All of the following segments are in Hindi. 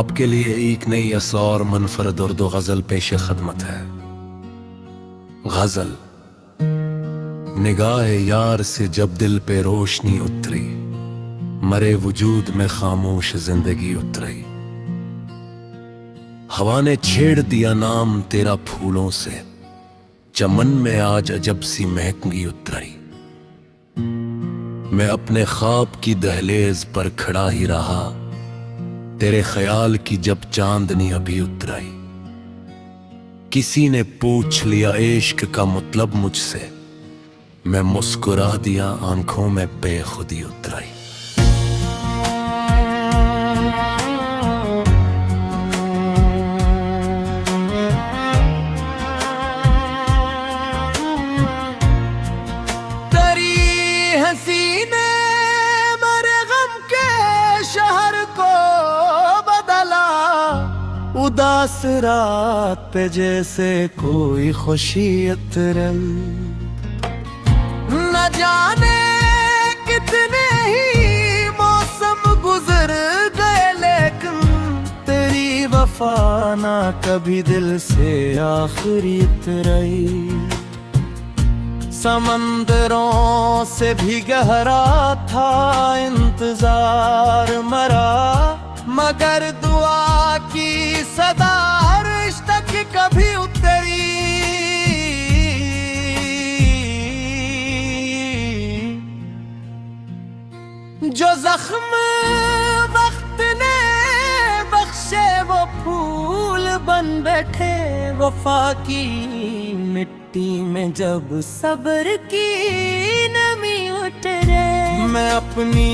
आपके लिए एक नई असौर मनफरद उर्दू गजल पेश खदमत है। गजल। निगाह यार से जब दिल पे रोशनी उतरी, मरे वजूद में खामोश जिंदगी उतरी। हवा ने छेड़ दिया नाम तेरा फूलों से, चमन में आज अजब सी महकगी उतरी। मैं अपने ख्वाब की दहलीज पर खड़ा ही रहा, तेरे ख्याल की जब चांदनी अभी उतराई। किसी ने पूछ लिया इश्क का मतलब मुझसे, मैं मुस्कुरा दिया आंखों में बेखुदी उतराई। हसीने मेरे गम के शहर को बदला, उदास रात पे जैसे कोई खुशी उतरे। न जाने कितने ही मौसम गुजर गए, लेकिन तेरी वफा ना कभी दिल से आखिरी उतरी। समंदरों से भी गहरा था इंतजार मरा, मगर दुआ की सदा रिश्ते की कभी उतरी। जो जख्म वक्त ने बख्शे वो फूल बन बैठे, वफा की मिट्टी में जब सब्र की नमी उतरे। मैं अपनी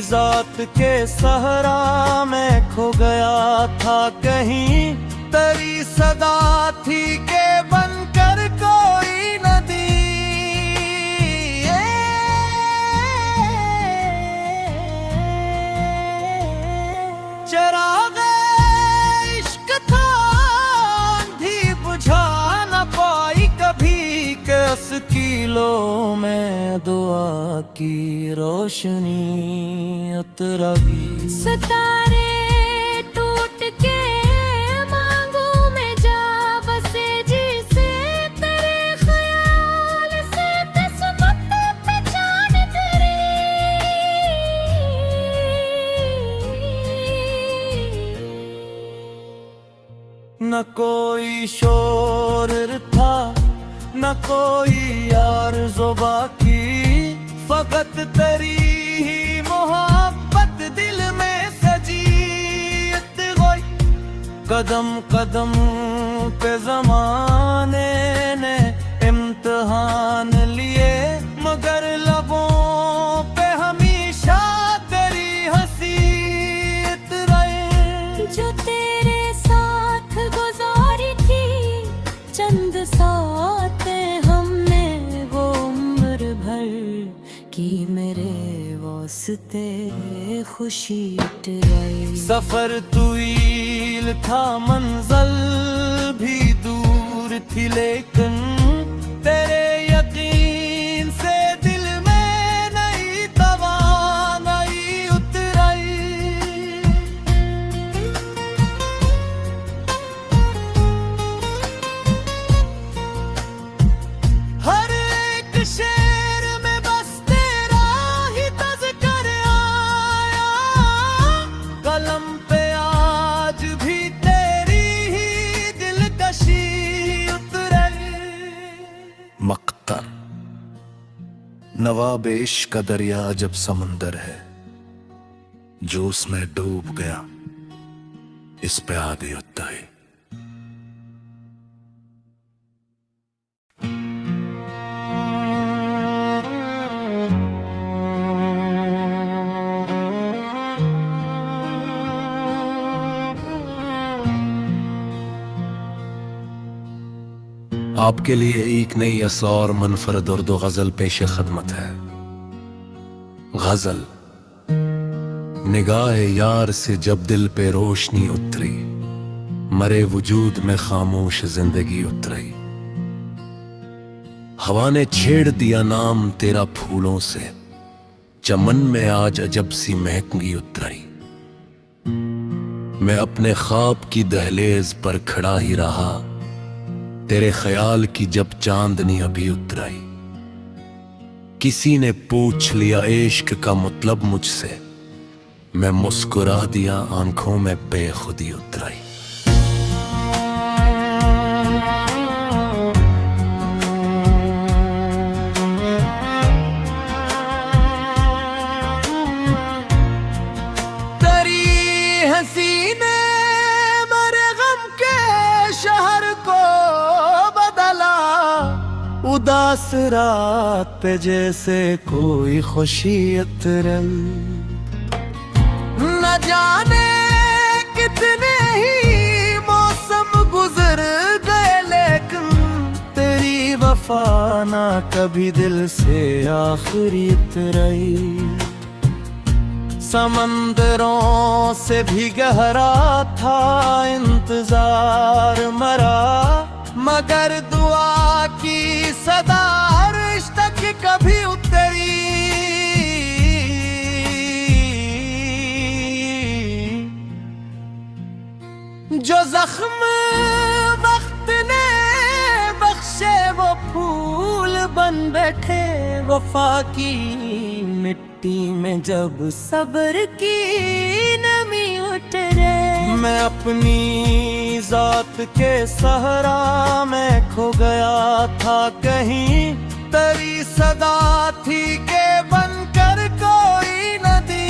जात के सहरा में खो गया था कहीं, तेरी सदा थी के बनकर कोई नदी। चराग इश्क था आंधी बुझा न पाई कभी, कस किलो में दुआ की रोशनी उतरगी। सितारे टूट के मांगों में जा बसे, जिसे तेरे ख्याल से किस्मत पे जान तेरी। न कोई शोर था न कोई आरज़ू बाकी, फकत तेरी ही मोहब्बत दिल में सजी। कदम कदम पे ज़माने ने इम्तिहान लिए, मगर लबों पे हमेशा तेरी हंसी रहे। जो तेरे साथ गुजारी थी चंद सातें हमने, वो उम्र भर की मेरे वास्ते खुशी उतराई। सफर तवील था मंजिल भी दूर थी, लेकिन तेरे यकीन से दिल में नई तवानाई उतराई। हर एक शेर में बस तेरा ही तज़किरा आया, कलम पे आज भी तेरी ही दिलकशी उतरे। मक्तर। नवाब इश्क का दरिया जब समंदर है, जो उसमें डूब गया इस पे आगे होता है। आपके लिए एक नई असौर मनफरद उर्दू गजल पेश खदमत है। गजल। निगाह यार से जब दिल पे रोशनी उतरी, मरे वजूद में खामोश जिंदगी उतरी। हवा ने छेड़ दिया नाम तेरा फूलों से, चमन में आज अजब सी महकगी उतरी। मैं अपने ख्वाब की दहलीज पर खड़ा ही रहा, तेरे ख्याल की जब चांदनी अभी उतराई। किसी ने पूछ लिया इश्क का मतलब मुझसे, मैं मुस्कुरा दिया, आंखों में बेखुदी उतराई। हसीने मेरे गम के शहर को बदला, उदास रात पे जैसे कोई खुशी उतरल। न जाने कितने ही मौसम गुजर गए, लेकिन तेरी वफा ना कभी दिल से आखिरी उतराई। समंदरों से भी गहरा था इंतजार मरा, मगर दुआ की सदा अर्श तक कभी उतरी। जो जख्म वक्त ने बख्शे वो फूल बन बैठे, वफा की मिट्टी में जब सब्र की नमी उतरे। मैं अपनी जात के सहरा में खो गया था कहीं, तेरी सदा थी के बनकर कोई नदी।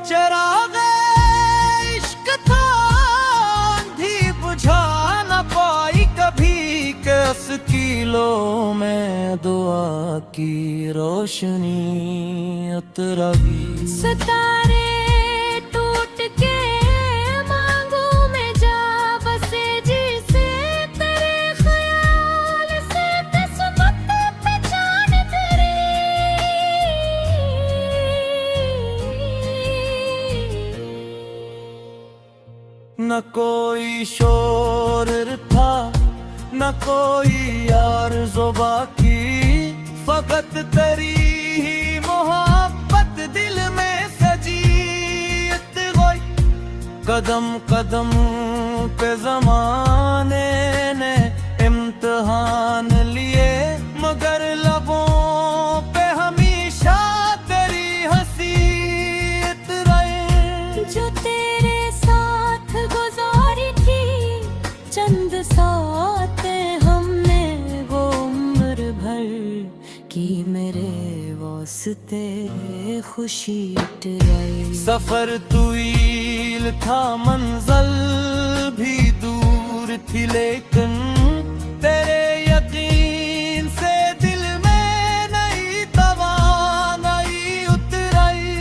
चराग़ इश्क था आंधी बुझा न पाई कभी, कैस किलो में दुआ की रोशनी उतराई। सितारे टूट के मांगों में जा बसे, जिसे तेरे ख्याल से किस्मत पहचान तेरी। न कोई शोर था न कोई आरज़ू बाकी, फकत तेरी ही मोहब्बत दिल में सजी। कदम कदम पे ज़माने ने इम्तिहान लिए, मगर लबों पे हमेशा तेरी हंसी रहे। जो तेरे साथ गुजारी थी चंद सातें हमने, वो उम्र भर की मेरे वास्ते खुशी उतराई। सफर तवील था मंजिल भी दूर थी, लेकिन तेरे यकीन से दिल में नई तवानाई उतराई।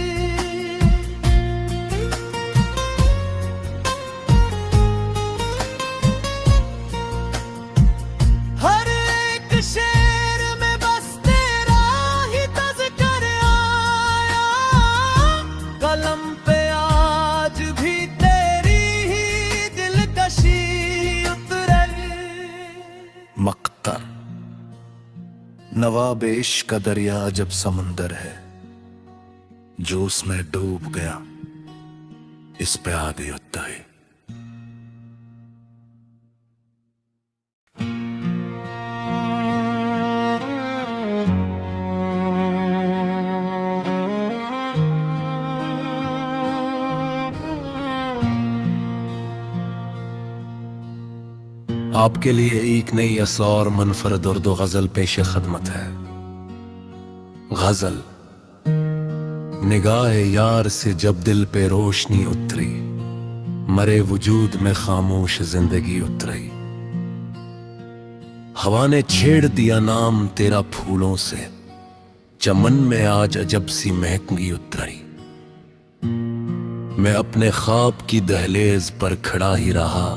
हर एक शेर में बस तेरा ही तज़किरा आया, कलम पे आज भी तेरी ही दिलकशी उतरी। मक्तर नवाब इश्क का दरिया जब समंदर है, जो उसमें डूब गया इस पे आगे होता है। आपके लिए एक नई असौर मनफरद उर्दू गजल पेश खदमत है। गजल। निगाह यार से जब दिल पे रोशनी उतरी, मरे वजूद में खामोश जिंदगी उतरी। हवा ने छेड़ दिया नाम तेरा फूलों से, चमन में आज अजब सी महकगी उतरी। मैं अपने ख्वाब की दहलीज पर खड़ा ही रहा,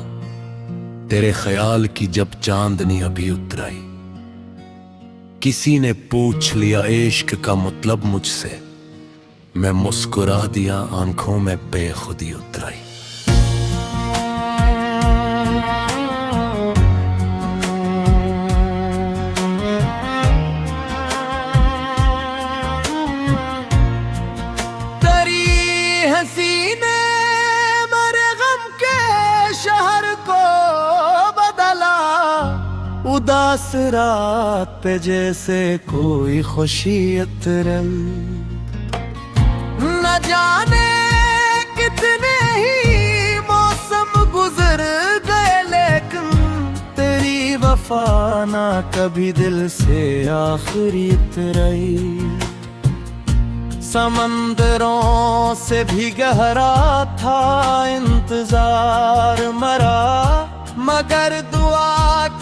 तेरे ख्याल की जब चांदनी अभी उतराई। किसी ने पूछ लिया इश्क का मतलब मुझसे, मैं मुस्कुरा दिया, आंखों में बेखुदी उतराई। उदास रात पे जैसे कोई खुशी अतरल। न जाने कितने ही मौसम गुजर गए, लेकिन तेरी वफा ना कभी दिल से आखिरी उतरी। समंदरों से भी गहरा था इंतजार मरा, मगर दुआ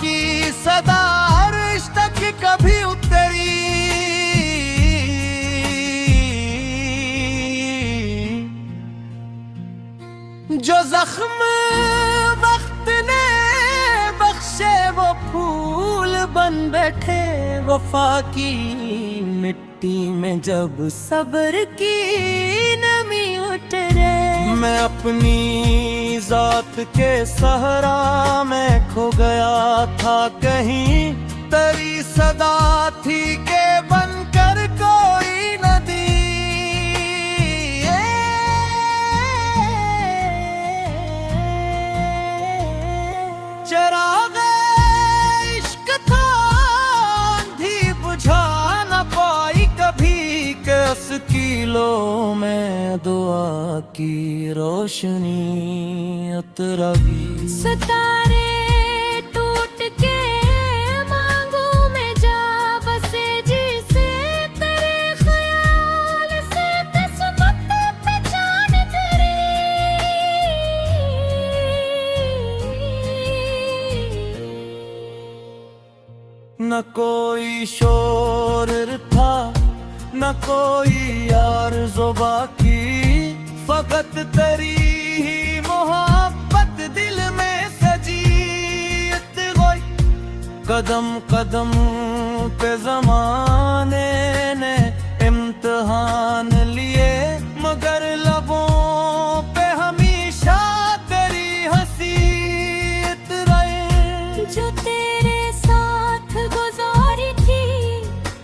की सदा अर्श तक कभी उतरी। जो जख्म वक्त ने बख्शे वो फूल बन बैठे, वफा की मिट्टी में जब सब्र की नमी उतरे। मैं अपनी जात के सहरा में खो गया था कहीं, तेरी सदा थी के बनकर कोई नदी। चरागे इश्क था आंधी बुझा न पाई कभी, कस किलो में दुआ की रोशनी उतरगी। सितारे टूट के मांगों में जा बसे, जिसे तेरे ख्याल से किस्मत पहचान तेरी। न कोई शोर था न कोई आरज़ू बाकी, फकत तेरी ही मोहब्बत दिल में सजी। कदम कदम पे ज़माने ने इम्तिहान लिए, मगर लबों पे हमेशा तेरी हंसी रहे। जो तेरे साथ गुजारी थी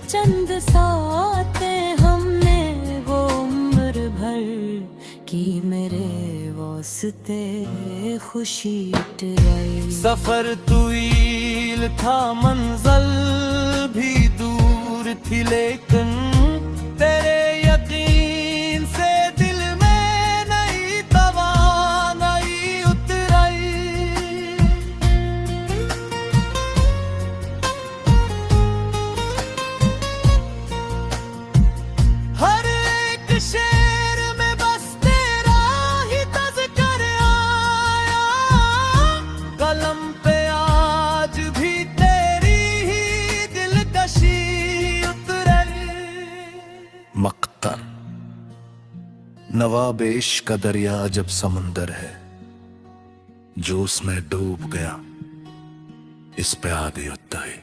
चंद सातें हमने, वो उम्र भर की मेरे वास्ते खुशी उतराई। सफर तवील था मंजिल भी दूर थी, लेकिन तेरे यकीन से दिल में नई तवानाई उतराई। हर एक शेर में बस तेरा ही तज़किरा आया, कलम पे आज भी तेरी ही दिलकशी उतरी। मक्तन नवाब इश्क का दरिया जब समंदर है, जो उसमें डूब गया इस पे आगे होता है।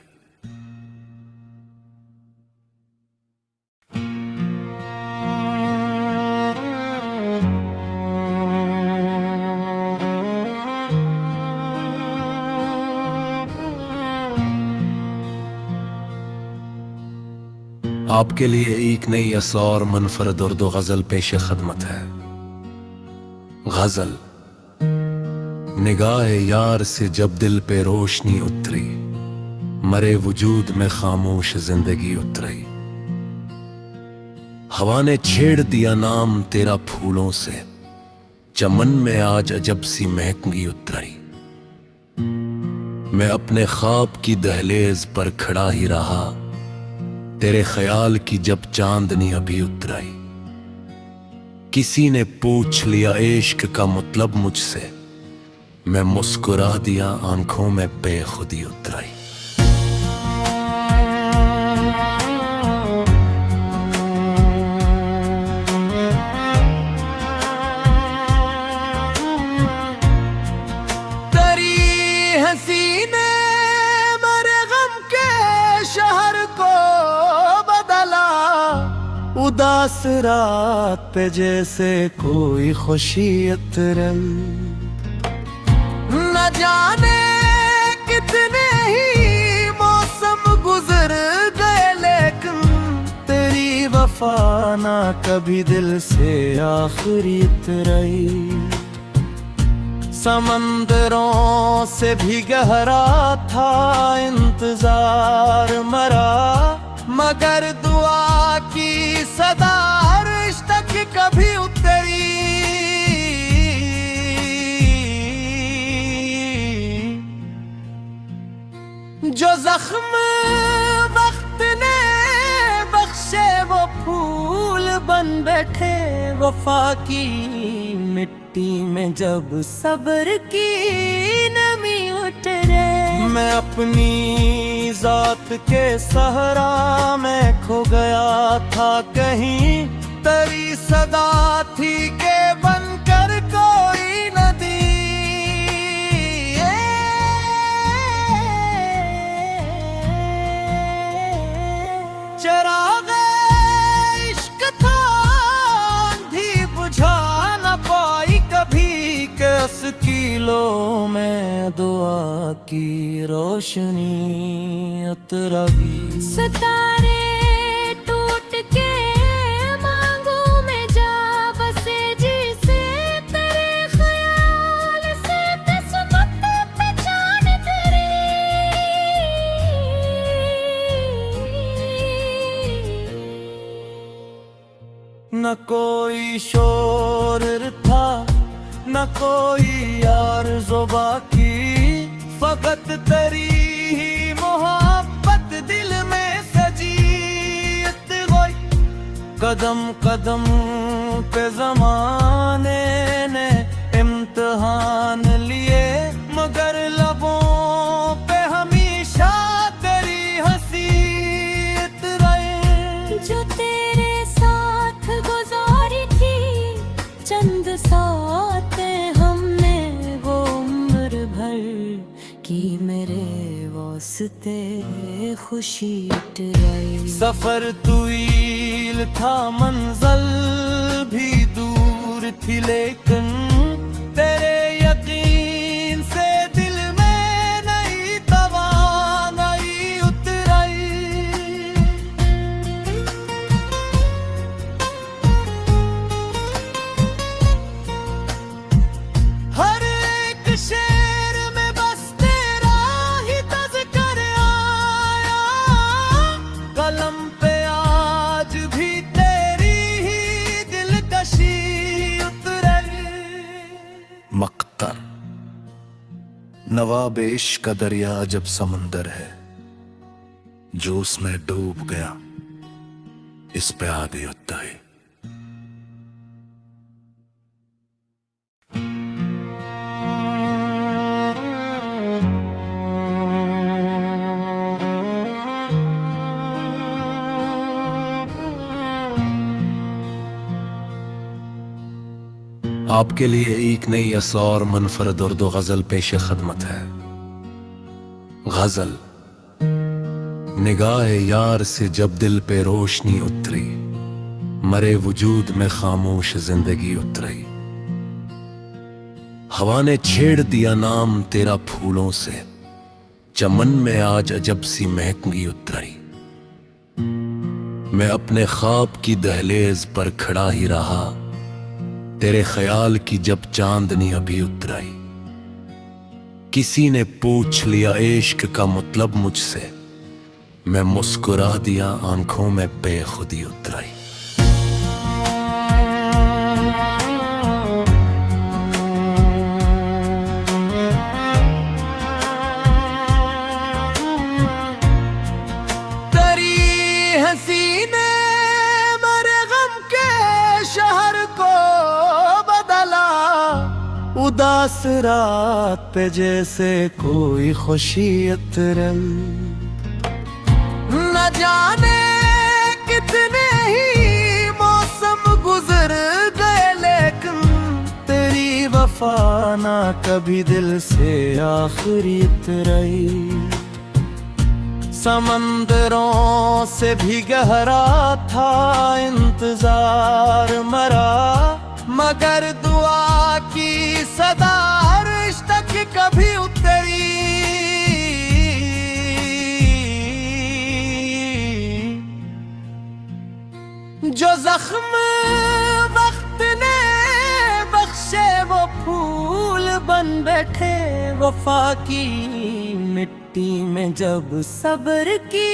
आपके लिए एक नई असौर मनफरद उर्दू गजल पेश खदमत है। गजल। निगाह यार से जब दिल पे रोशनी उतरी, मरे वजूद में खामोश जिंदगी उतरी। हवा ने छेड़ दिया नाम तेरा फूलों से, चमन में आज अजब सी महकगी उतरी। मैं अपने ख्वाब की दहलीज पर खड़ा ही रहा, तेरे ख्याल की जब चांदनी अभी उतराई। किसी ने पूछ लिया इश्क का मतलब मुझसे, मैं मुस्कुरा दिया आंखों में बेखुदी उतराई। तेरी हंसी ने मेरे गम के शहर को बदला, उदास रात पे जैसे कोई खुशी अतरल। न जाने कितने ही मौसम गुजर गए, लेकिन तेरी वफा ना कभी दिल से आखिरी उतरी। समंदरों से भी गहरा था इंतजार मरा, मगर दुआ की सदा अर्श तक कभी उतरी। जो जख्म वक्त ने बख्शे वो फूल बन बैठे, वफा की मिट्टी में जब सब्र की नमी उतरे। मैं अपनी जात के सहरा में खो गया था कहीं, तेरी सदा थी के बनकर कोई नदी। चरागे इश्क था आंधी बुझा न पाई कभी, कस किलो में दुआ की रोशनी उतरगी। सितारे टूट के मांगों में जा बसे, जिसे तेरे ख्याल से किस्मत पहचान तेरी। न कोई शोर था न कोई आरज़ू बाकी, फकत तेरी ही मोहब्बत दिल में सजी। कदम कदम पे ज़माने ने इम्तिहान लिए, मगर लबों पे हमेशा तेरी हंसी रहे। जो तेरे साथ गुजारी थी चंद सातें हमने, वो उम्र भर की मेरे वास्ते खुशी टराई। सफर तवील था मंजिल भी दूर थी, लेकिन तेरे यकीन से दिल में नई तवानाई उतराई। हर एक शेर में बस तेरा ही तज़किरा आया, कलम पे आज भी तेरी ही दिलकशी उतरी। मक्तन नवाब इश्क का दरिया जब समंदर है, जो उसमें डूब गया इस पे आगे होता है। आपके लिए एक नई असौर मनफरद उर्दू गजल पेश खदमत है। गजल। निगाह यार से जब दिल पे रोशनी उतरी, मरे वजूद में खामोश जिंदगी उतरी। हवा ने छेड़ दिया नाम तेरा फूलों से, चमन में आज अजब सी महकगी उतरी। मैं अपने ख्वाब की दहलीज पर खड़ा ही रहा, तेरे ख्याल की जब चांदनी अभी उतराई। किसी ने पूछ लिया इश्क का मतलब मुझसे, मैं मुस्कुरा दिया आंखों में बेखुदी उतराई। तेरी हंसी ने मेरे गम के शहर को बदला, उदास रात पे जैसे कोई खुशी उतरल। न जाने कितने ही मौसम गुजर गए, लेकिन तेरी वफा ना कभी दिल से आखिरी उतरी। समंदरों से भी गहरा था इंतजार मरा, मगर दुआ की सदा अर्श तक कभी उतरी। जो जख्म वक्त ने बख्शे वो फूल बन बन बैठे वफा की मिट्टी में जब सब्र की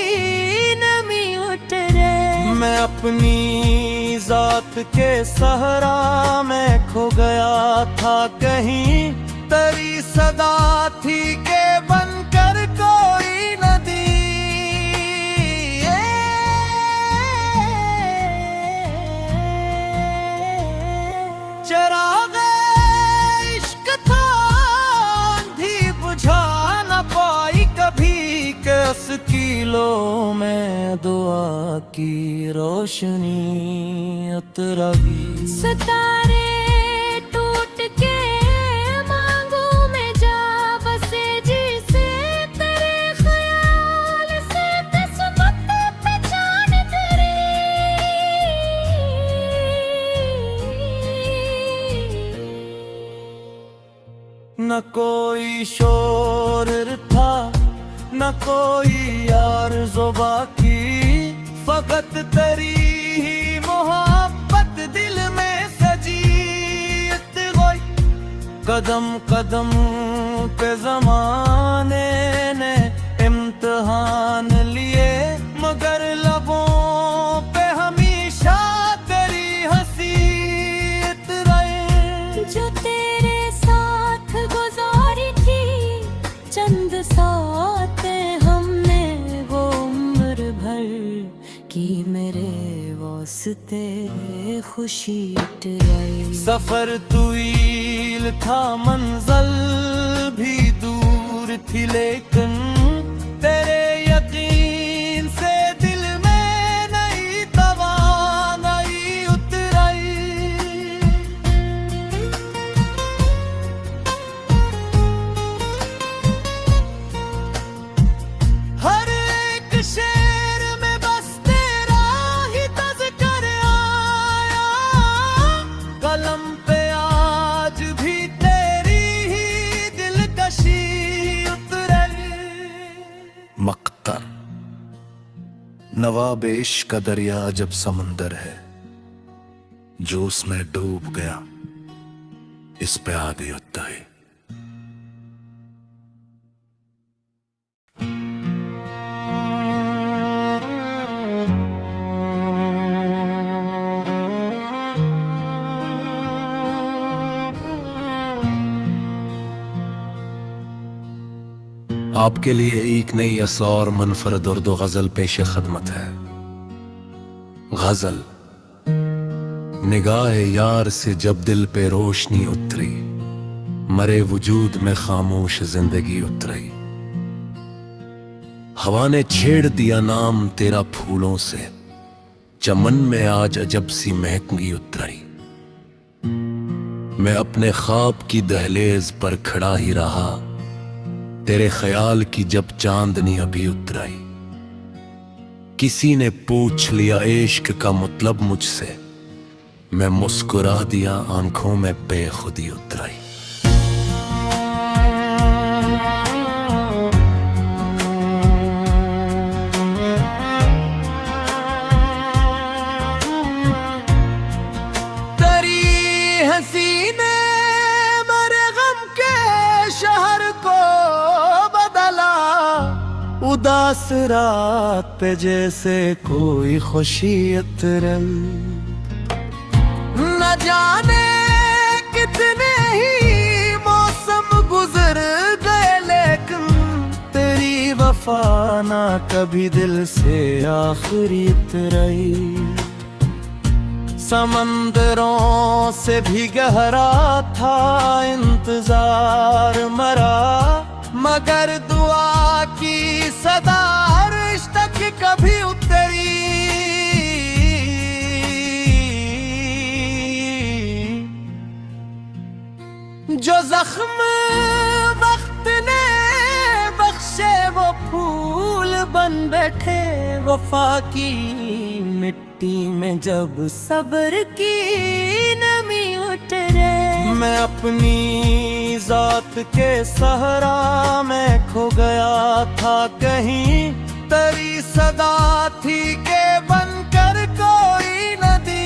नमी उतरे। मैं अपनी जात के सहरा में खो गया था कहीं, तेरी सदा थी के बनकर कोई नदी। चरागे इश्क था आंधी बुझा न पाई कभी, कस किलो में दुआ की रोशनी उतरगी। सितारे टूट के मांगों में जा बसे, जिसे तेरे ख्याल से किस्मत पहचान तेरी। न कोई शोर था न कोई आरज़ू बाकी, फकत तेरी ही मोहब्बत दिल में सजी। कदम कदम पे ज़माने ने इम्तिहान लिए, मगर लबों पे हमेशा तेरी हंसी रहे। जो तेरे साथ गुजारी थी चंद सातें हमने, वो उम्र भर की मेरे वास्ते खुशी टराई। सफर तवील था मंजिल भी दूर थी, लेकिन तेरे यकीन से दिल में नई तवानाई उतराई। हर एक शेर में बस तेरा ही तज़किरा आया, कलम पे आज भी तेरी ही दिलकशी उतरी। मक्तर नवाब इश्क का दरिया जब समंदर है, जो उसमें डूब गया इस पे आगे होता है। आपके लिए एक नई असौर मनफरद उर्दू गजल पेश खदमत है। गजल निगाह यार से जब दिल पे रोशनी उतरी, मरे वजूद में खामोश जिंदगी उतरी। हवा ने छेड़ दिया नाम तेरा फूलों से, चमन में आज अजब सी महकगी उतरी। मैं अपने ख्वाब की दहलीज पर खड़ा ही रहा, तेरे ख्याल की जब चांदनी अभी उतराई। किसी ने पूछ लिया इश्क का मतलब मुझसे, मैं मुस्कुरा दिया आंखों में बेखुदी उतराई। तेरी हंसी ने मेरे गम के शहर को बदला, उदास रात पे जैसे कोई खुशी उतरे। न जाने कितने ही मौसम गुजर गए, लेकिन तेरी वफा ना कभी दिल से आखिरी उतरी। समंदरों से भी गहरा था इंतजार मरा, मगर दुआ की सदा अर्श तक कभी उतरी। जो जख्म वक्त ने बख्शे वो फूल बन बैठे वफा की मिट्टी में जब सब्र की नमी उतरे। मैं अपनी जात के सहरा में खो गया था कहीं, तेरी सदा थी के बनकर कोई नदी।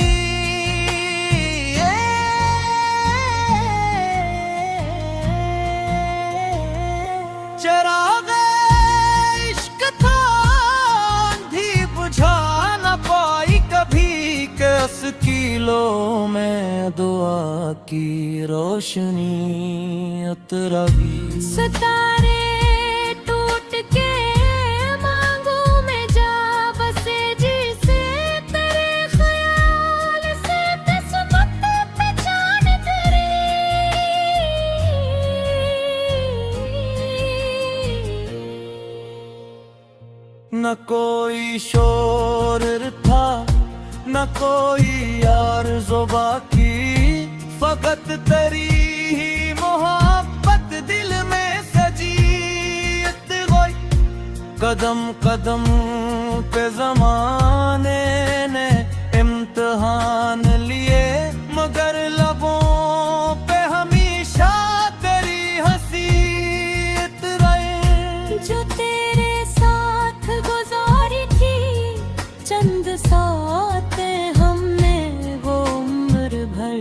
कीलों में दुआ की रोशनी उतरगी। सितारे टूट के मांगों में जा बसे जिसे तेरे ख्याल से किस्मत पहचान तेरी। न कोई शोर था न कोई आरज़ू बाकी, फकत तेरी ही मोहब्बत दिल में सजी। कदम कदम पे ज़माने ने इम्तिहान लिए, मगर लबों पे हमेशा तेरी हंसी रहे। जो तेरे साथ गुजारी थी चंद सातें हमने, वो उम्र भर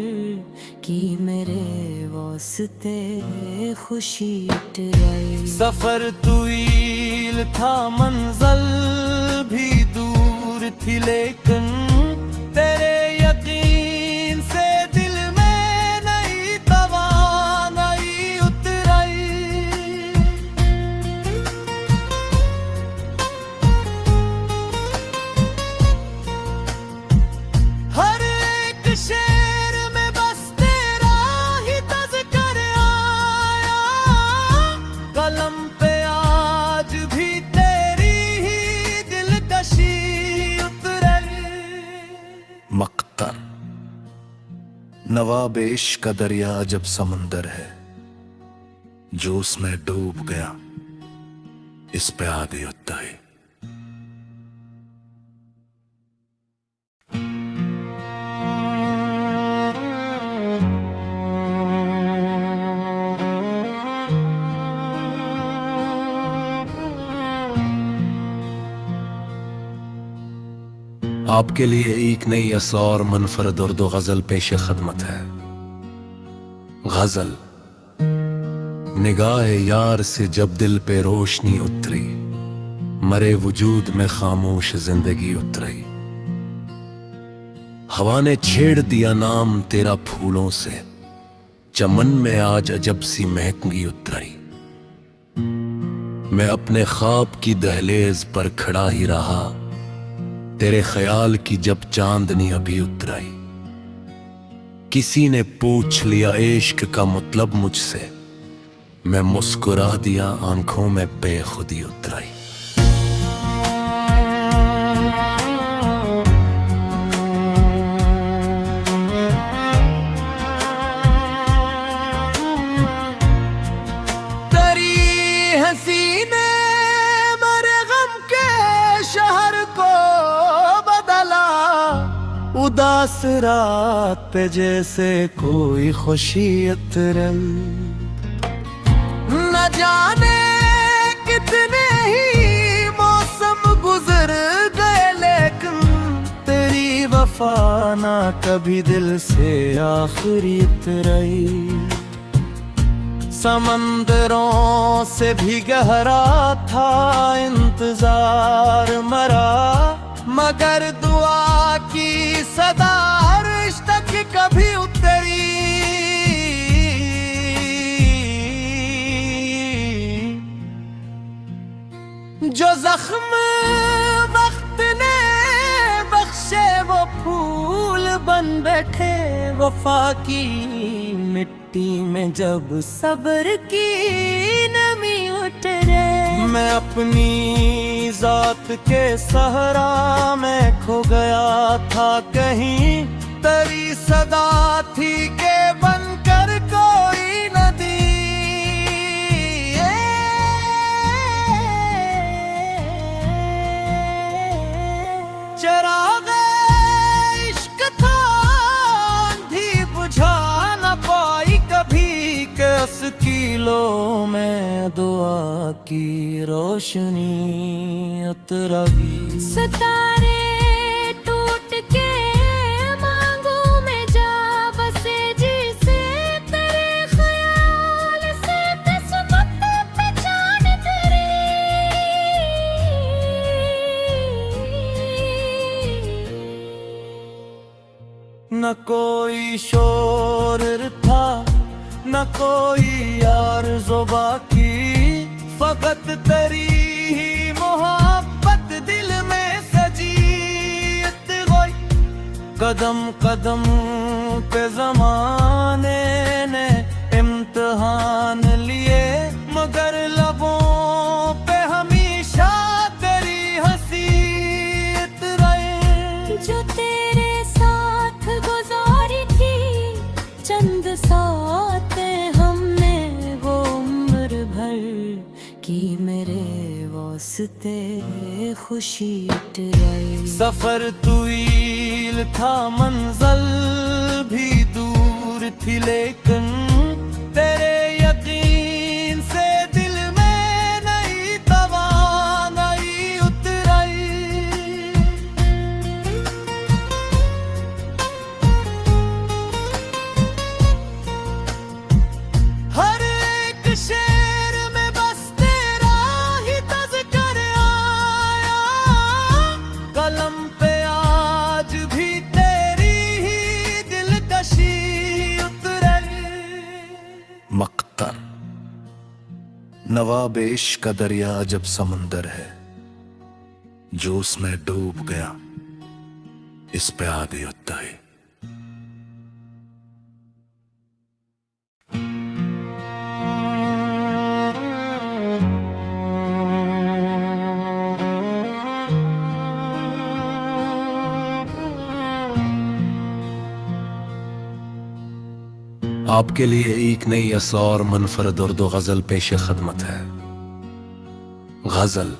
की मेरे वास्ते खुशी टराई। सफर तवील था मंजिल भी दूर थी, लेकिन तेरे यकीन से दिल में नई तवानाई उतराई। हर एक शेर में बस तेरा ही तज़किरा आया, कलम पे आज भी तेरी ही दिलकशी उतरी। मक्तर नवाब इश्क का दरिया जब समंदर है, जो उसमें डूब गया इस पे आगे होता है। आपके लिए एक नई असौर मनफरद उर्दू गजल पेश खदमत है। गजल। निगाह यार से जब दिल पे रोशनी उतरी, मरे वजूद में खामोश जिंदगी उतरी। हवा ने छेड़ दिया नाम तेरा फूलों से, चमन में आज अजब सी महकगी उतरी। मैं अपने ख्वाब की दहलीज पर खड़ा ही रहा, तेरे ख्याल की जब चांदनी अभी उतराई। किसी ने पूछ लिया इश्क का मतलब मुझसे, मैं मुस्कुरा दिया आंखों में बेखुदी उतराई। तेरी हंसी ने मेरे गम के शहर को बदला, उदास रात पे जैसे कोई खुशी उतरे। न जाने कितने ही मौसम गुजर गए, लेकिन तेरी वफा ना कभी दिल से आखिरी उतरी। समंदरों से भी गहरा था इंतजार मरा, मगर दुआ की सदा अर्श तक कभी उतरी। जो जख्म वक्त ने बख्शे वो फूल बन बैठे, वफा की मिट्टी में जब सब्र की नमी उतरे। मैं अपनी जात के सहरा में खो गया था कहीं, तेरी सदा थी के बनकर कोई नदी। चरागे इश्क था आंधी बुझा न पाई कभी, कस कीलों में दुआ की रोशनी उतरगी। सितारे टूट के मांगों में जा बसे जिसे तेरे ख्याल से किस्मत पहचान तेरी। न कोई शोर था न कोई आरज़ू बाकी, फकत तेरी ही मोहब्बत दिल में सजी। कदम कदम पे ज़माने ने इम्तिहान लिए, मगर लबों पे हमेशा तेरी हंसी रहे। जो तेरे साथ गुजारी थी चंद सातें हमने, वो उम्र भर की मेरे वास्ते खुशी टराई। सफर तवील था मंजिल भी दूर थी, लेकिन तेरे यकीन से दिल में नई तवानाई उतराई। हर एक शेर में बस तेरा ही तज़किरा आया, कलम पे आज भी तेरी ही दिलकशी उतरी। मक्तर नवाब इश्क का दरिया जब समंदर है, जो उसमें डूब गया इस पे आगे होता है। आपके लिए एक नई असौर मनफरद उर्दू गजल पेश खदमत है। गजल।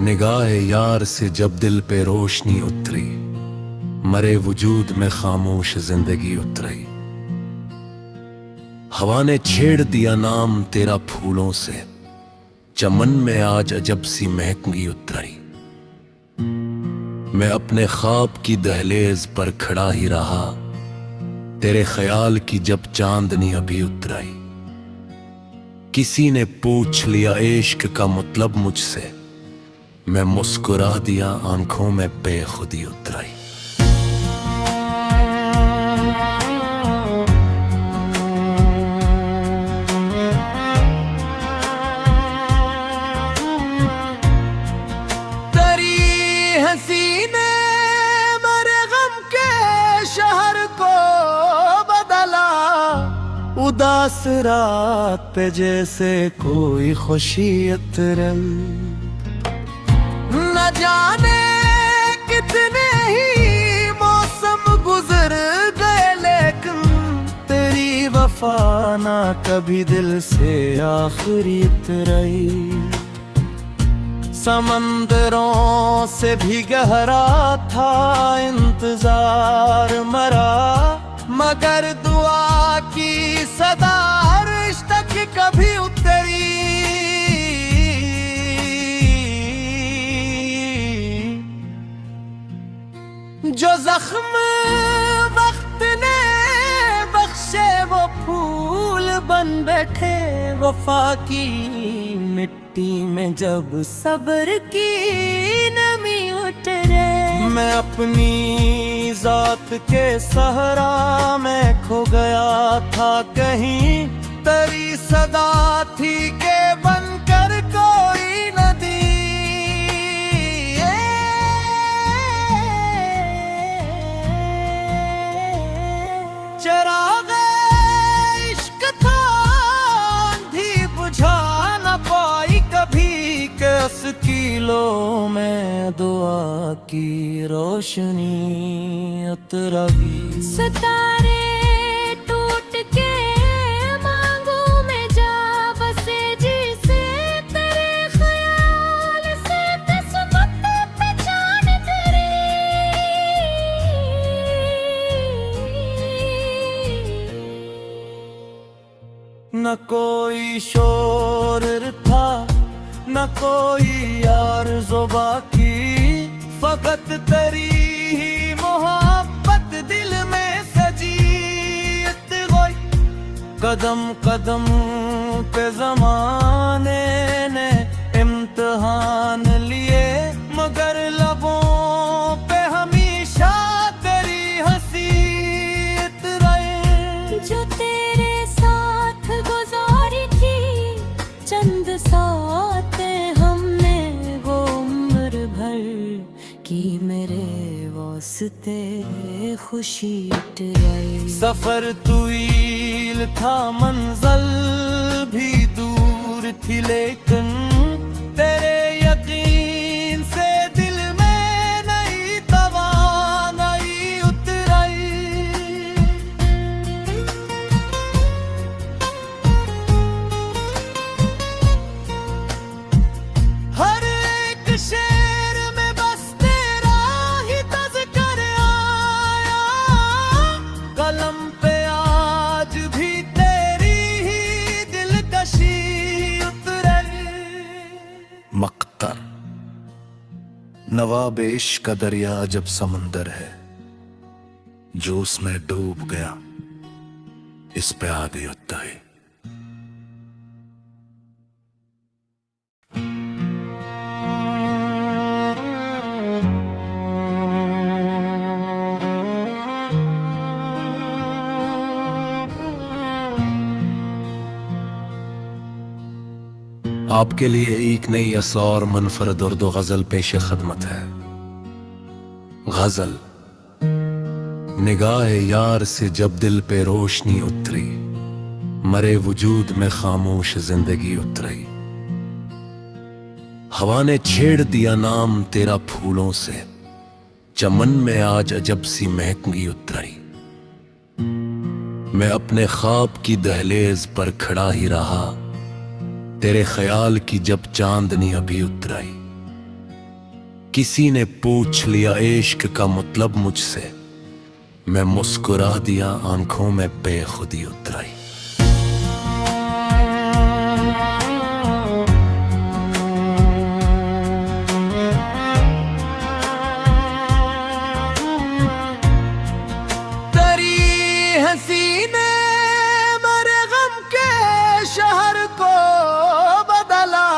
निगाह यार से जब दिल पे रोशनी उतरी, मरे वजूद में खामोश जिंदगी उतरी। हवा ने छेड़ दिया नाम तेरा फूलों से, चमन में आज अजब सी महकगी उतरी। मैं अपने ख्वाब की दहलीज पर खड़ा ही रहा, तेरे ख्याल की जब चांदनी अभी उतराई। किसी ने पूछ लिया इश्क का मतलब मुझसे, मैं मुस्कुरा दिया आंखों में बेखुदी उतराई। तेरी हंसी ने मेरे गम के शहर को बदला, उदास रात पे जैसे कोई खुशी उतरे। न जाने कितने ही मौसम गुजर गए, लेकिन तेरी वफा ना कभी दिल से आखिरी उतरी। समंदरों से भी गहरा था इंतजार मरा, मगर दुआ की सदा अर्श तक कभी उतरी। जो जख्म वक्त ने बख्शे वो फूल बन बैठे, वफा की मिट्टी में जब सब्र की नमी उतरे। मैं अपनी जात के सहरा में खो गया था कहीं, तेरी सदा थी के बनकर कोई नदी। चरागे इश्क था आंधी बुझा न पाई कभी, कैस किलो में दुआ की रोशनी उतरगी। सितारे टूट के मांगों में जा बसे, जिसे तेरे ख्याल से किस्मत पहचान तेरी। न कोई शोर था न कोई आरज़ू बाकी, फकत तेरी ही मोहब्बत दिल में सजी। कदम कदम पे ज़माने ने इम्तिहान लिए, मगर लबों पे हमेशा तेरी तेरे खुशी उतराई। सफर तवील था, मंजिल भी दूर थी, लेकिन तेरे यकीन से दिल में नई तवानाई उतराई। हर एक शेर में बस तेरा ही तज़किरा आया, कलम पे आज भी तेरी ही दिलकशी उतरी। मक्तर नवाब इश्क का दरिया जब समंदर है, जो उसमें डूब गया इस पे आ गई उतराई। आपके लिए एक नई असौर मुनफरद उर्दू गजल पेश खदमत है। गजल। निगाह यार से जब दिल पे रोशनी उतरी, मरे वजूद में खामोश जिंदगी उतरी। हवा ने छेड़ दिया नाम तेरा फूलों से, चमन में आज अजब सी महकगी उतरी। मैं अपने ख्वाब की दहलीज पर खड़ा ही रहा, तेरे ख्याल की जब चांदनी अभी उतराई। किसी ने पूछ लिया इश्क का मतलब मुझसे, मैं मुस्कुरा दिया आंखों में बेखुदी उतराई। तेरी हंसी ने मेरे गम के शहर को बदला,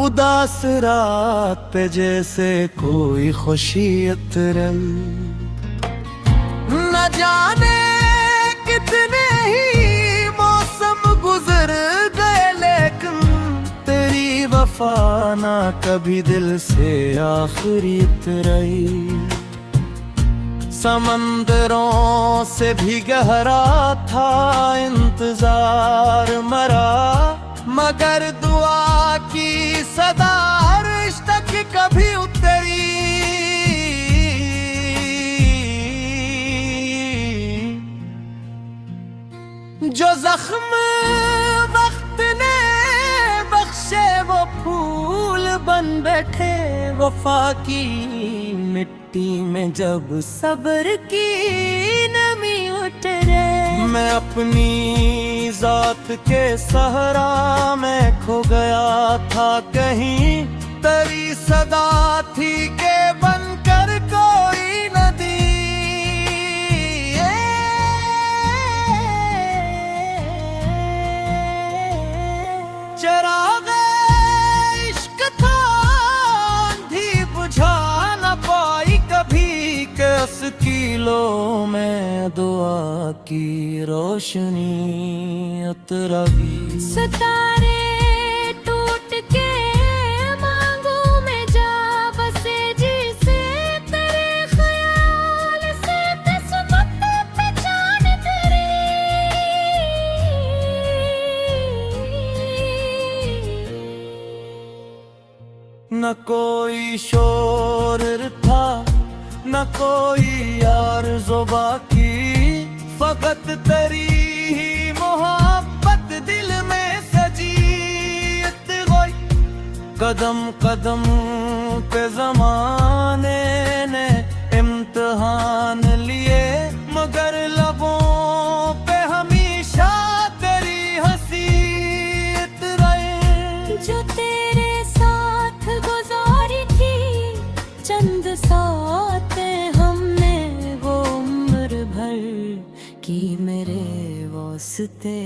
उदास रात पे जैसे कोई खुशी उतरे। न जाने कितने ही मौसम गुजर गए, लेकिन तेरी वफा ना कभी दिल से आखिरी उतरी। समंदरों से भी गहरा था इंतजार मरा, मगर दुआ की सदा अर्श तक कभी उतरी। जो जख्म वक्त ने बख्शे वो फूल बन बैठे, वफा की मिट्टी में जब सब्र की नमी उतरे। मैं अपनी जात के सहरा में खो गया था, कहीं तेरी सदा थी के बनकर कोई नदी। चरागे इश्क था आंधी बुझा न पाई कभी, कस किलो में दुआ की रोशनी उतरगी। सितारे टूट के मांगों में जा बसे, जिसे तेरे ख्याल से किस्मत पहचान तेरी। न कोई शोर था न कोई यार ज़ुबा की, फकत तेरी ही मोहब्बत दिल में सजी। कदम कदम पे ज़माने ने इम्तिहान लिए, मगर लबों पे हमेशा तेरी हंसी रहे। जो तेरे साथ गुजारी थी चंद सातें हमने, वो उम्र भर की मेरे वास्ते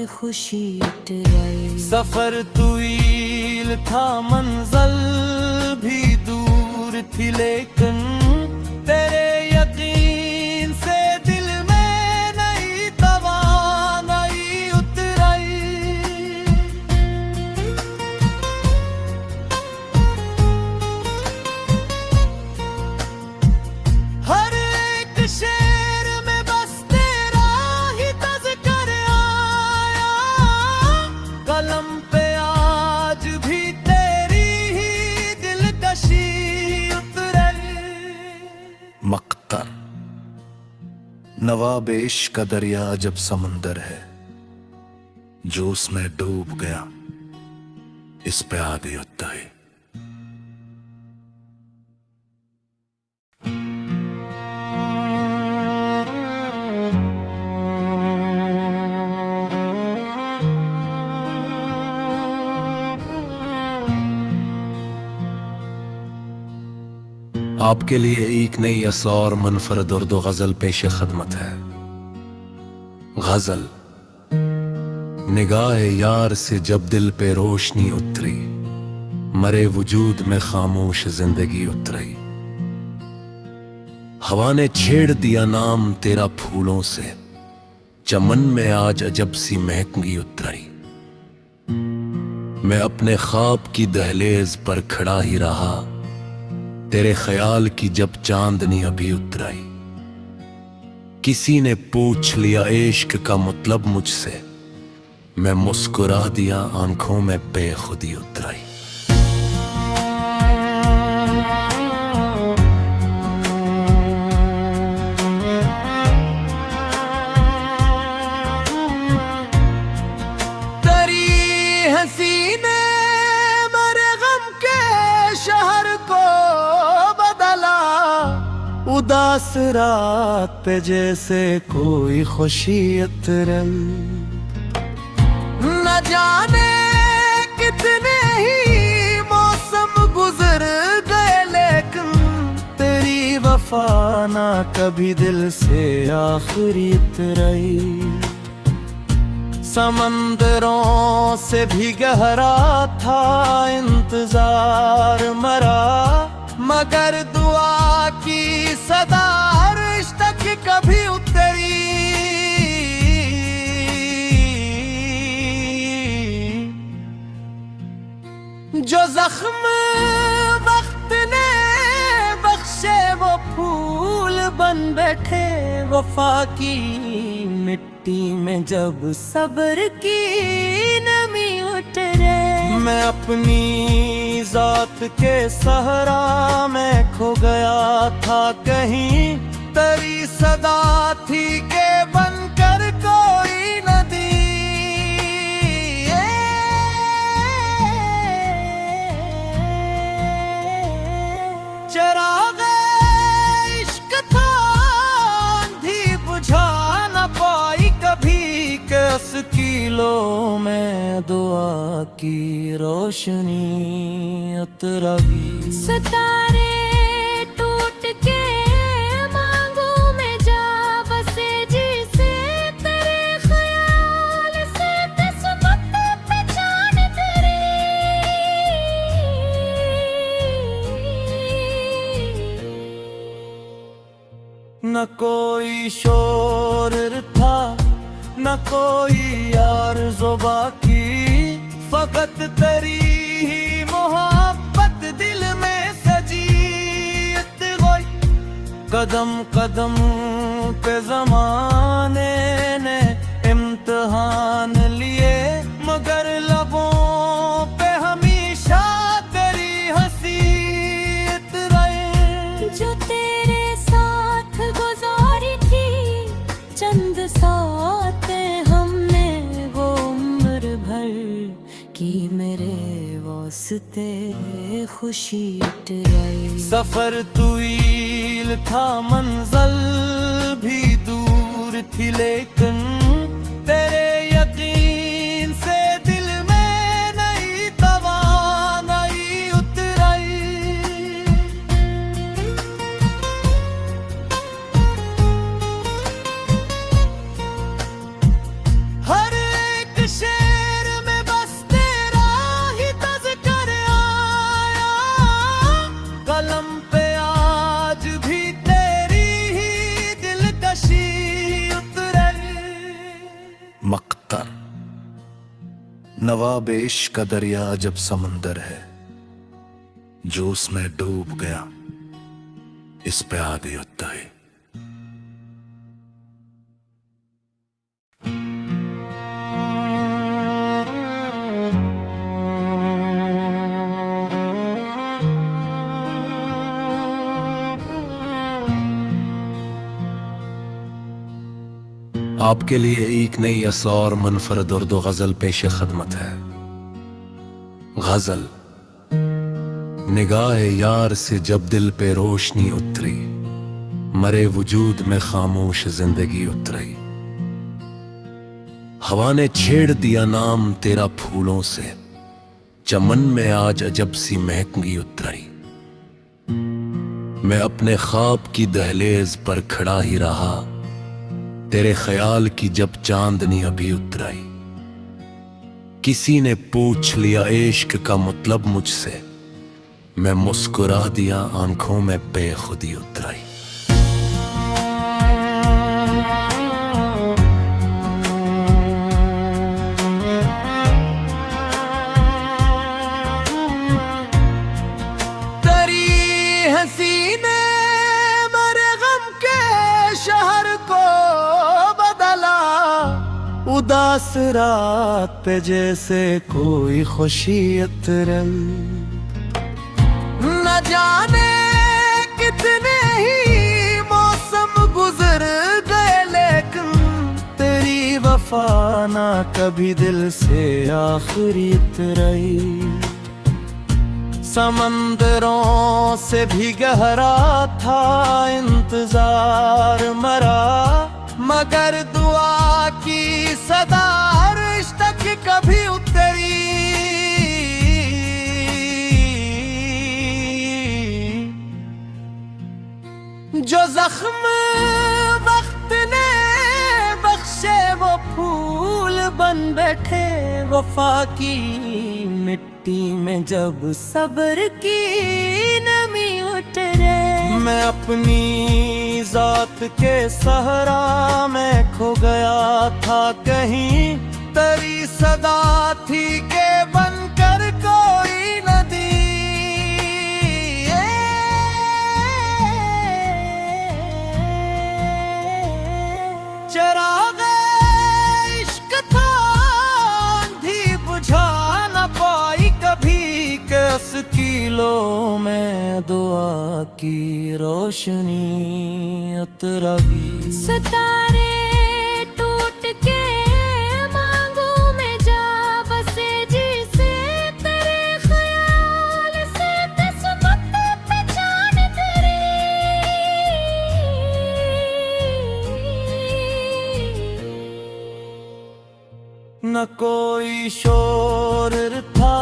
खुशी उतराई। सफर तवील था, मंजिल भी दूर थी, लेकिन तेरे यकीन से दिल में नई तवानाई उतराई। नवाब इश्क का दरिया जब समंदर है, जो उसमें डूब गया इस पे आ गई तय। आपके लिए एक नई असौर मुनफरद उर्दू गजल पेश खदमत है। गजल। निगाह यार से जब दिल पे रोशनी उतरी, मरे वजूद में खामोश जिंदगी उतरी। हवा ने छेड़ दिया नाम तेरा फूलों से, चमन में आज अजब सी महकगी उतरी। मैं अपने ख्वाब की दहलीज पर खड़ा ही रहा, तेरे ख्याल की जब चांदनी अभी उतराई। किसी ने पूछ लिया इश्क का मतलब मुझसे, मैं मुस्कुरा दिया आंखों में बेखुदी उतराई। तेरी हंसी ने मेरे गम के शहर को बदला, उदास रात पे जैसे कोई खुशी उतरल। न जाने कितने ही मौसम गुजर गए, लेकिन तेरी वफा ना कभी दिल से आखिरी उतरी। समंदरों से भी गहरा था इंतजार मरा, मगर दुआ की सदा अर्श तक कभी उतरी। जो जख्म वक्त ने बख्शे वो फूल बन बैठे, वफा की मिट्टी में जब सब्र की नमी उतरे। मैं अपनी जात के सहरा में खो गया था कहीं, तेरी सदा थी के बनकर कोई नदी। चरागे इश्क था आंधी बुझा न पाई कभी, कस किलो में दुआ की रोशनी उतरगी। सितारे टूट के मांगों में जा बसे, जिसे तेरे ख्याल से किस्मत पहचान तेरी। न कोई शोर था न कोई आरज़ू बाकी, फकत तेरी ही मोहब्बत दिल में सजी। कदम कदम पे जमाने ने इम्तिहान लिए, मगर लबों पे हमेशा तेरी हंसी रहे। जो तेरे साथ गुजारी थी चंद सातें हमने, वो उम्र भर की मेरे वास्ते खुशी उतराई। सफर तवील था मंजिल भी दूर थी, लेकिन तेरे यकीन से दिल में नई तवानाई उतराई। हर एक शेर में बस तेरा ही तज़किरा आया, कलम पे आज भी तेरी ही दिलकशी उतरी। मक्ता। नवाब इश्क का दरिया जब समंदर है, जो उसमें डूब गया इस पे आ गई तय। आपके लिए एक नई असौर मुनफरद उर्दू गजल पेश खदमत है। गजल। निगाह यार से जब दिल पे रोशनी उतरी, मरे वजूद में खामोश जिंदगी उतरी। हवा ने छेड़ दिया नाम तेरा फूलों से, चमन में आज अजब सी महकगी उतरी। मैं अपने ख्वाब की दहलीज पर खड़ा ही रहा, तेरे ख्याल की जब चांदनी अभी उतराई। किसी ने पूछ लिया इश्क का मतलब मुझसे, मैं मुस्कुरा दिया आंखों में बेखुदी उतराई। हसीने मेरे गम के शहर को बदला, उदास रात पे जैसे कोई खुशी उतरे। न जाने कितने ही मौसम गुजर गए, लेकिन तेरी वफा ना कभी दिल से आखिरी उतरी। समंदरों से भी गहरा था इंतजार मरा, मगर दुआ की सदा रिश्ते की कभी उतरी। जो जख्म वक्त ने बख्शे वो फूल बन बैठे, वफा की मिट्टी में जब सब्र की नमी उतरे। मैं अपनी जात के सहरा में खो गया था कहीं, तेरी सदा थी के बनकर कोई नदी। चराग इश्क था आंधी बुझा न पाई कभी, कैस किलो में दुआ की रोशनी उतरगी। सितारे टूट के मांगों में जा बसे, जिसे तेरे ख्याल से किस्मत पहचान तेरी। न कोई शोर था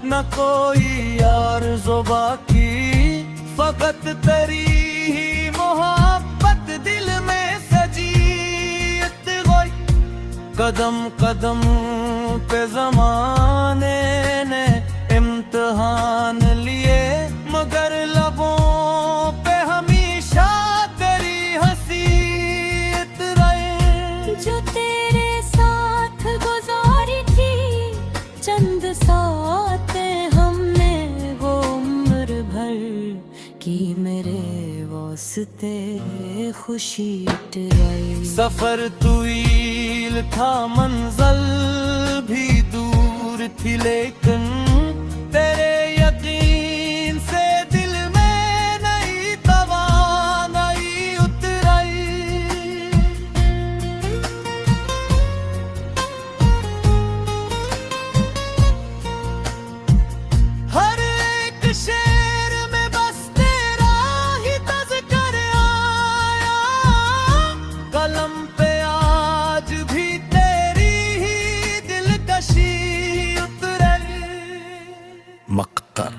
न कोई यार ज़ुबा की, फकत तेरी ही मोहब्बत दिल में सजी। कदम कदम पे ज़माने ने इम्तिहान लिए, मगर लबों पे हमेशा तेरी हंसी रहे। जो तेरे साथ गुजारी थी चंद सातें हमने, वो उम्र भर की मेरे वास्ते खुशी उतराई। सफर तवील था मंजिल भी दूर थी, लेकिन तेरे यकीन से दिल में नई तवानाई उतराई। हर एक शेर में बस तेरा ही तज़किरा आया, कलम पे आज भी तेरी ही दिलकशी उतरी। मक्तर।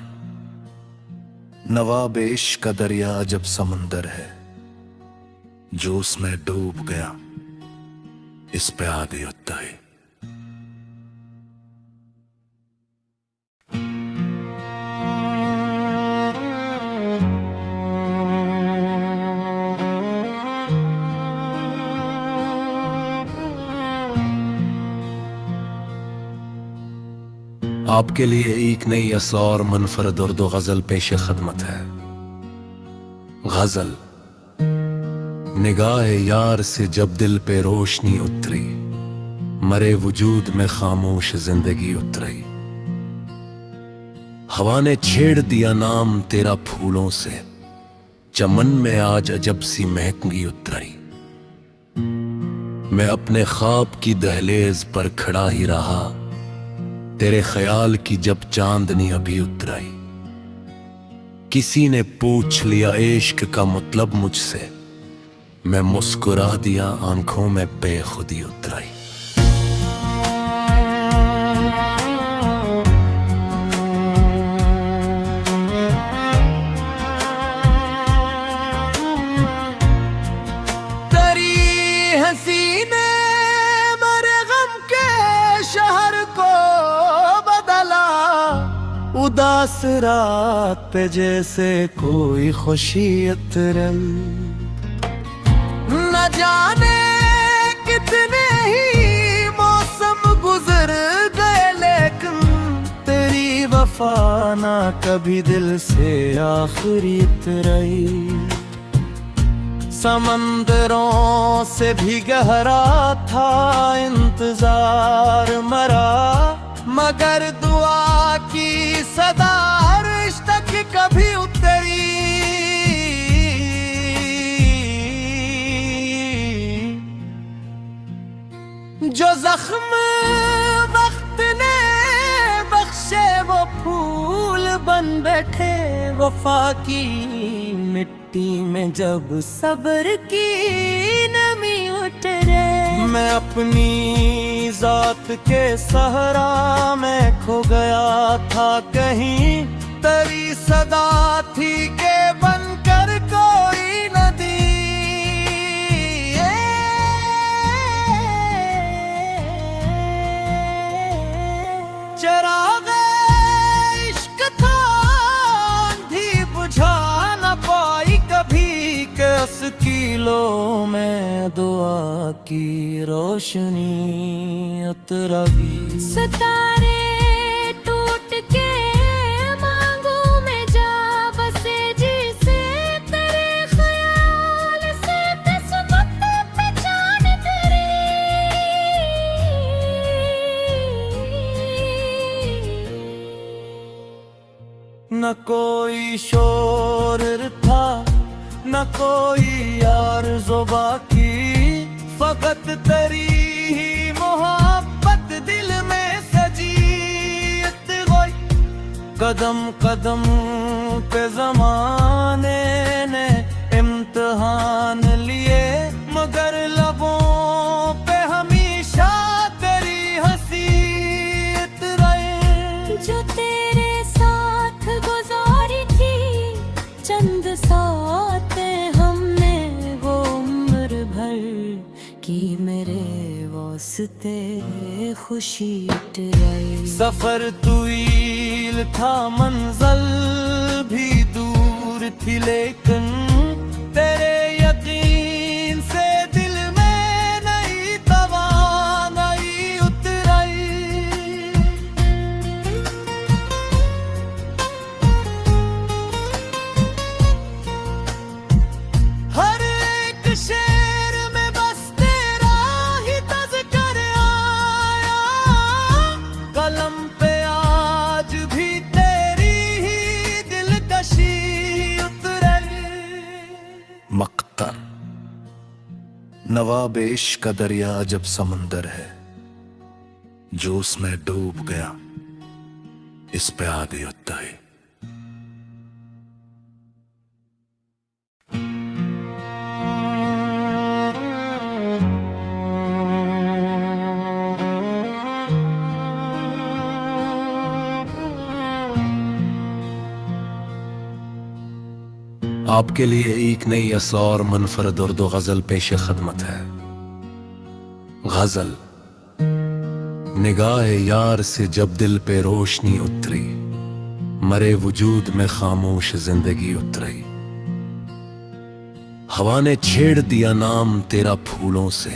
नवाब इश्क का दरिया जब समंदर है, जो उसमें डूब गया इस पे आगे होता है। आपके लिए एक नई असौर मुनफरद उर्दू गजल पेश खदमत है। गजल। निगाह यार से जब दिल पे रोशनी उतरी, मरे वजूद में खामोश जिंदगी उतरी। हवा ने छेड़ दिया नाम तेरा फूलों से, चमन में आज अजब सी महकगी उतरी। मैं अपने ख्वाब की दहलीज पर खड़ा ही रहा, तेरे ख्याल की जब चांदनी अभी उतराई। किसी ने पूछ लिया इश्क का मतलब मुझसे, मैं मुस्कुरा दिया, आंखों में बेखुदी उतराई। हसीने मेरे गम के शहर को बदला, उदास रात पे जैसे कोई खुशी उतरे। न जाने कितने ही मौसम गुजर गए, लेकिन तेरी वफा ना कभी दिल से आखिरी उतरी। समंदरों से भी गहरा था इंतजार मरा, मगर दुआ की सदा रिश्ते की कभी उतरी। जो जख्म वक्त ने बख्शे वो फूल बन बैठे, वफा की मिट्टी में जब सब्र की नमी उतरे। मैं अपनी जात के सहरा में खो गया था कहीं, तेरी सदा थी के बनकर कोई नदी। चराग इश्क था आंधी बुझा न पाई कभी, कस किलो में दुआ की रोशनी उतरगी। सितारे टूट के मांगों में जा बसे, जिसे तेरे ख्याल से किस्मत पहचान तेरी। न कोई शोर था न कोई आरज़ू बाकी, फकत तेरी ही मोहब्बत दिल में सजी। कदम कदम पे ज़माने ने इम्तिहान लिए, मगर लबों पे हमेशा तेरी हंसी रहे। जो तेरे साथ गुजारी थी चंद सातें हमने, वो उम्र भर की मेरे वास्ते खुशी उतराई। सफर तवील था मंजिल भी दूर थी, लेकिन तेरे यकीन से दिल में नई तवानाई उतराई। हर एक शेर में बस तेरा ही तज़किरा आया, कलम पे आज भी तेरी ही दिलकशी उतरी। मक्ता नवाब इश्क का दरिया जब समंदर है, जो उसमें डूब गया इस पे आगे होता है। आपके लिए एक नई असौर मुनफरद उर्दू गजल पेश खदमत है। गजल। निगाह यार से जब दिल पे रोशनी उतरी, मरे वजूद में खामोश जिंदगी उतरी। हवा ने छेड़ दिया नाम तेरा फूलों से,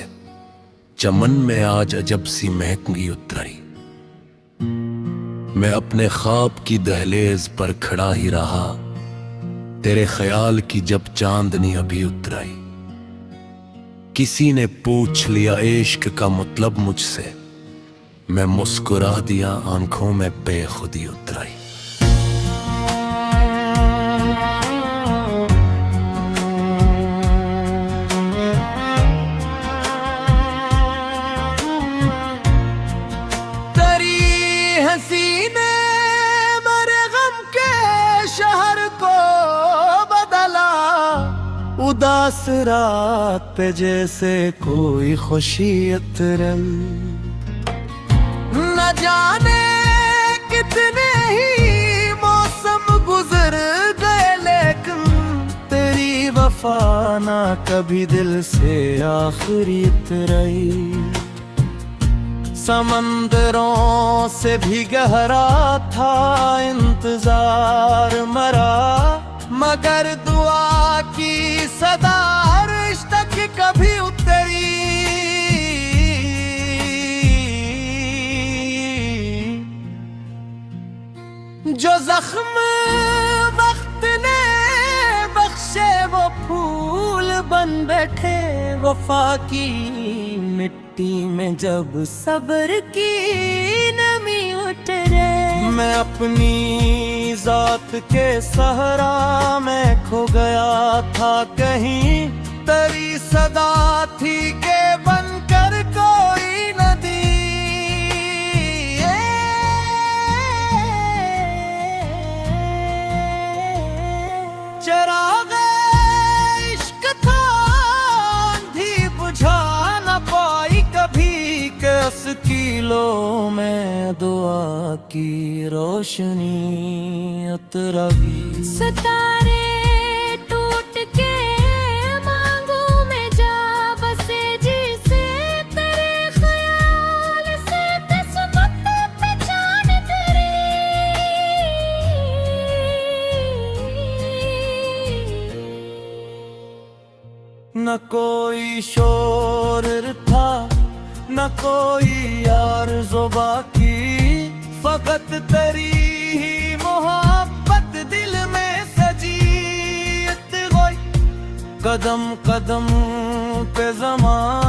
चमन में आज अजब सी महकगी उतरी। मैं अपने ख्वाब की दहलीज पर खड़ा ही रहा, तेरे ख्याल की जब चांदनी अभी उतराई। किसी ने पूछ लिया इश्क का मतलब मुझसे, मैं मुस्कुरा दिया, आंखों में बेखुदी उतराई। इस रात पे जैसे कोई खुशी उतरल। न जाने कितने ही मौसम गुजर गए, लेकिन तेरी वफा ना कभी दिल से आखिरी उतरी। समंदरों से भी गहरा था इंतजार मरा, मगर दुआ की सदा अर्श तक कभी उतरी। जो जख्म वक्त ने बख्शे वो फूल बन बैठे, वफा की मिट्टी में जब सब्र की नमी उतरे। मैं अपनी जात के सहरा में खो गया था, कहीं तेरी सदा थी के बनकर कोई नदी। चरागे इश्क था आंधी बुझा न पाई कभी, कस किलो में दुआ की रोशनी उतरगी। सितारे टूट के मांगों में जा बसे, जिसे तेरे ख्याल से किस्मत पे जान तेरी। न कोई शोर था न कोई आरज़ू बाकी, फकत तेरी ही मोहब्बत दिल में सजी। कदम कदम पे ज़माना